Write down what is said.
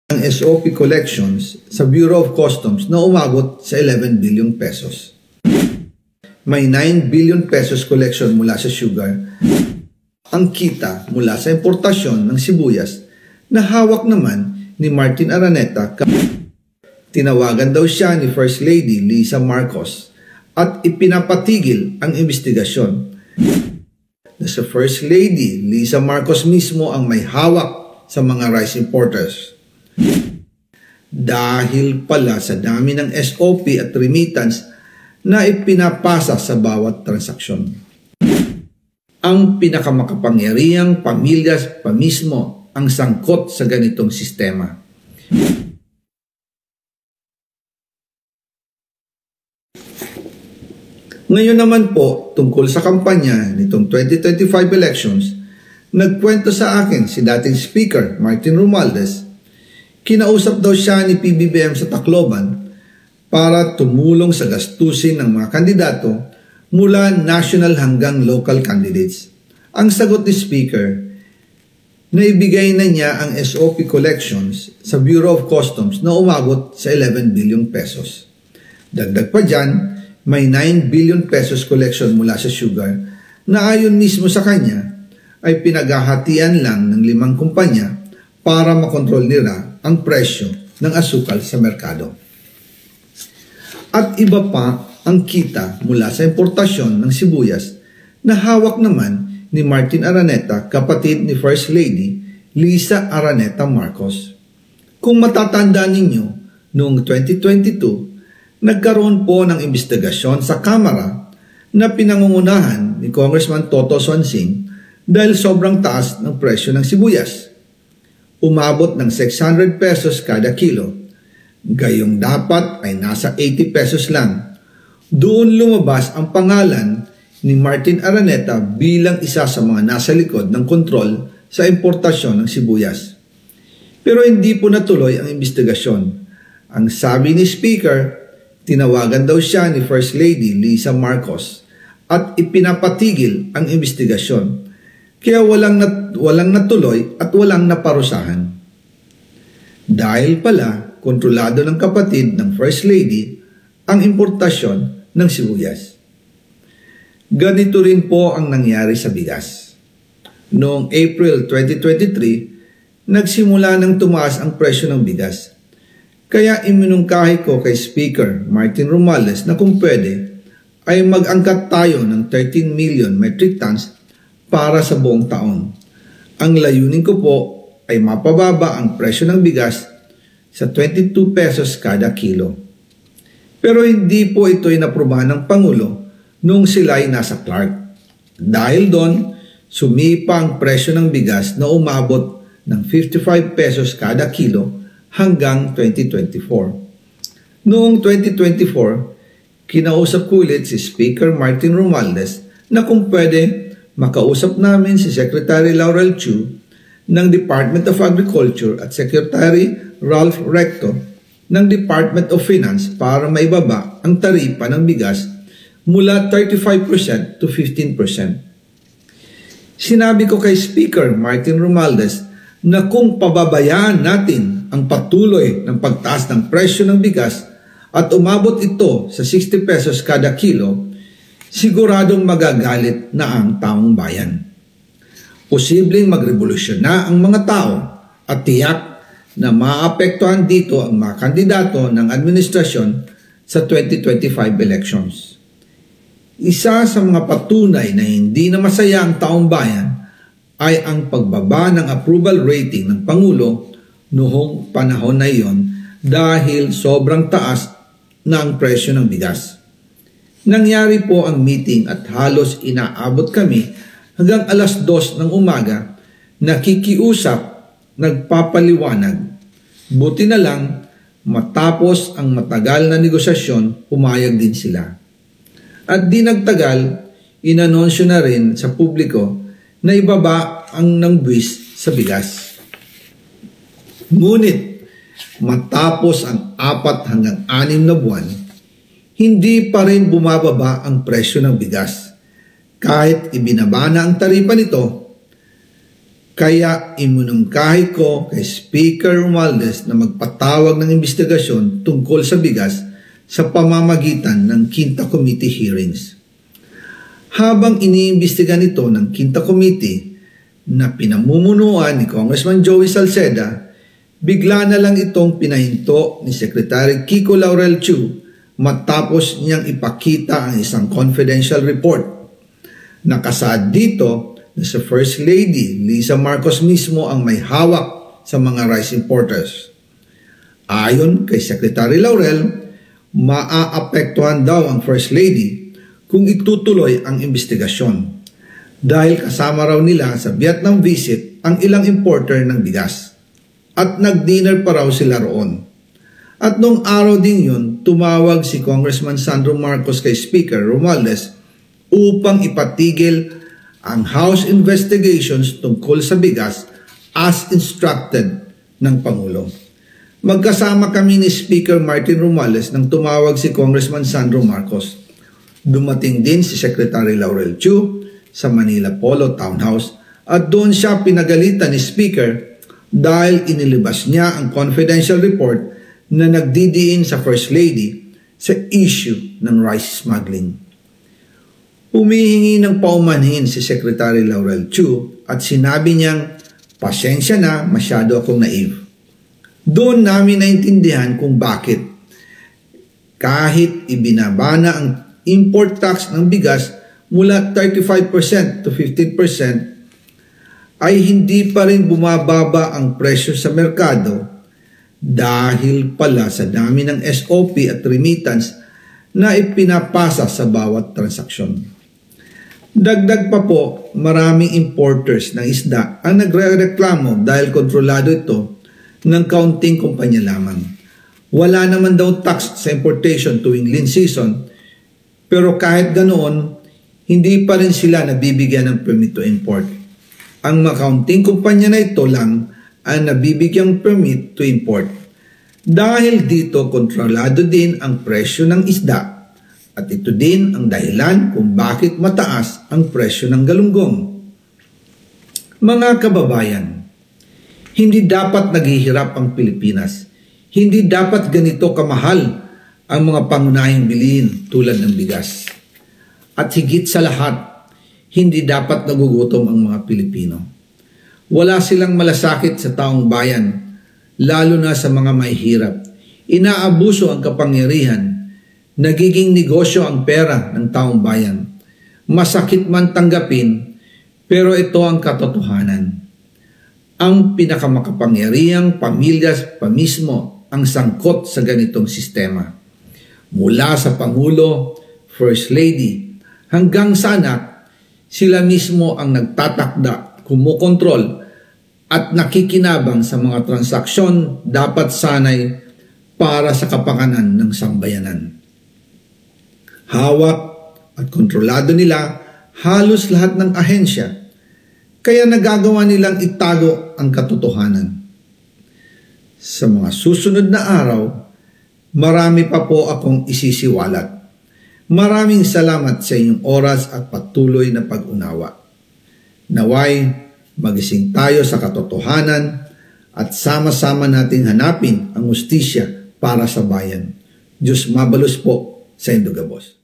Ang SOP collections sa Bureau of Customs na umabot sa 11 billion pesos. May 9 billion pesos collection mula sa sugar. Ang kita mula sa importasyon ng sibuyas na hawak naman ni Martin Araneta. Tinawagan daw siya ni First Lady Lisa Marcos at ipinapatigil ang investigasyon. Na sa First Lady Lisa Marcos mismo ang may hawak sa mga rice importers. Dahil pala sa dami ng SOP at remittance na ipinapasa sa bawat transaksyon. Ang pinakamakapangyarihang pamilya pa mismo ang sangkot sa ganitong sistema. Ngayon naman po, tungkol sa kampanya nitong 2025 elections, nagkwento sa akin si dating Speaker Martin Romualdez. Kinausap daw siya ni PBBM sa Tacloban para tumulong sa gastusin ng mga kandidato mula national hanggang local candidates. Ang sagot ni Speaker, naibigay na niya ang SOP collections sa Bureau of Customs na umabot sa 11 billion pesos. Dagdag pa dyan, may 9 billion pesos collection mula sa sugar na ayon mismo sa kanya ay pinaghahatian lang ng 5 kumpanya para makontrol nila ang presyo ng asukal sa merkado. At iba pa ang kita mula sa importasyon ng sibuyas na hawak naman ni Martin Araneta, kapatid ni First Lady Lisa Araneta Marcos. Kung matatandaan ninyo, noong 2022, nagkaroon po ng investigasyon sa Kamara na pinangungunahan ni Congressman Toto Swansing dahil sobrang taas ng presyo ng sibuyas. Umabot ng 600 pesos kada kilo. Gayong dapat ay nasa 80 pesos lang. Doon lumabas ang pangalan ni Martin Araneta bilang isa sa mga nasa likod ng kontrol sa importasyon ng sibuyas. Pero hindi po natuloy ang investigasyon. Ang sabi ni Speaker, tinawagan daw siya ni First Lady Lisa Marcos at ipinapatigil ang investigasyon. Kaya walang natuloy at walang naparusahan. Dahil pala, kontrolado ng kapatid ng First Lady ang importasyon ng sibuyas. Ganito rin po ang nangyari sa bigas. Noong April 2023, nagsimula nang tumaas ang presyo ng bigas. Kaya iminungkahi ko kay Speaker Martin Romualdez na kung pwede ay mag-angkat tayo ng 13 million metric tons para sa buong taon. Ang layunin ko po ay mapababa ang presyo ng bigas sa 22 pesos kada kilo. Pero hindi po ito inaprubahan ng Pangulo noong sila ay nasa Clark. Dahil doon, sumipa ang presyo ng bigas na umabot ng 55 pesos kada kilo hanggang 2024. Noong 2024, kinausap ko ulit si Speaker Martin Romualdez na kung pwede makausap namin si Secretary Laurel Chu ng Department of Agriculture at Secretary Ralph Recto ng Department of Finance para maibaba ang taripa ng bigas mula 35% to 15%. Sinabi ko kay Speaker Martin Romualdez na kung pababayaan natin ang patuloy ng pagtaas ng presyo ng bigas at umabot ito sa 60 pesos kada kilo, siguradong magagalit na ang taong bayan. Posibleng magrevolusyon na ang mga tao at tiyak na maapektuhan dito ang mga kandidato ng administrasyon sa 2025 elections. Isa sa mga patunay na hindi na masaya ang taong bayan ay ang pagbaba ng approval rating ng Pangulo noong panahon na iyon dahil sobrang taas na ang presyo ng bigas. Nangyari po ang meeting at halos inaabot kami hanggang alas 2 ng umaga, nakikiusap, nagpapaliwanag. Buti na lang, matapos ang matagal na negosasyon, pumayag din sila. At di nagtagal, inanonsyo na rin sa publiko na ibaba ang nangbuwis sa bigas. Ngunit, matapos ang 4 hanggang 6 na buwan, hindi pa rin bumababa ang presyo ng bigas. Kahit ibinaba na ang taripa nito, Kaya iminungkahi ko kay Speaker Romualdez na magpatawag ng investigasyon tungkol sa bigas sa pamamagitan ng Quinta Committee hearings. Habang iniimbestiga nito ng Quinta Committee na pinamumunuan ni Congressman Joey Salceda, bigla na lang itong pinahinto ni Secretary Kiko Laurel Chu matapos niyang ipakita ang isang confidential report. Nakasaad dito na sa First Lady Lisa Marcos mismo ang may hawak sa mga rice importers. Ayon kay Secretary Laurel, maaapektuhan daw ang First Lady kung itutuloy ang investigasyon dahil kasama raw nila sa Vietnam visit ang ilang importer ng bigas at nag-dinner pa raw sila roon. At noong araw din yun, tumawag si Congressman Sandro Marcos kay Speaker Romualdez upang ipatigil ang House investigations tungkol sa bigas as instructed ng Pangulo. Magkasama kami ni Speaker Martin Romualdez nang tumawag si Congressman Sandro Marcos. Dumating din si Secretary Laurel Chu sa Manila Polo Townhouse at doon siya pinagalitan ni Speaker dahil inilabas niya ang confidential report na nagdidiin sa First Lady sa issue ng rice smuggling. Humihingi ng paumanhin si Secretary Laurel Chu at sinabi niyang, "Pasensya na, masyado akong naive." Doon namin naintindihan kung bakit. Kahit ibinaba na ang import tax ng bigas mula 35% to 15%, ay hindi pa rin bumababa ang presyo sa merkado dahil pala sa dami ng SOP at remittance na ipinapasa sa bawat transaksyon. Dagdag pa po, maraming importers ng isda ang nagre-reklamo dahil kontrolado ito ng kaunting kumpanya lamang. Wala naman daw tax sa importation tuwing lean season, pero kahit ganoon, hindi pa rin sila nabibigyan ng permit to import. Ang makaunting kumpanya na ito lang ang nabibigyang permit to import. Dahil dito, kontrolado din ang presyo ng isda. At ito din ang dahilan kung bakit mataas ang presyo ng galunggong. Mga kababayan, hindi dapat naghihirap ang Pilipinas. Hindi dapat ganito kamahal ang mga pangunahing bilihin tulad ng bigas. At higit sa lahat, hindi dapat nagugutom ang mga Pilipino. Wala silang malasakit sa taong bayan, lalo na sa mga mahihirap. Inaabuso ang kapangyarihan. Nagiging negosyo ang pera ng taong bayan. Masakit man tanggapin, pero ito ang katotohanan. Ang pinakamakapangyarihang pamilya pa mismo ang sangkot sa ganitong sistema. Mula sa Pangulo, First Lady, hanggang sa anak, sila mismo ang nagtatakda, kumukontrol, at nakikinabang sa mga transaksyon dapat sanay para sa kapakanan ng sambayanan. Hawak at kontrolado nila halos lahat ng ahensya, kaya nagagawa nilang itago ang katotohanan. Sa mga susunod na araw, marami pa po akong isisiwalat. Maraming salamat sa inyong oras at patuloy na pag-unawa. Naway, magising tayo sa katotohanan at sama-sama nating hanapin ang hustisya para sa bayan. Diyos mabalos po sa Indogabos.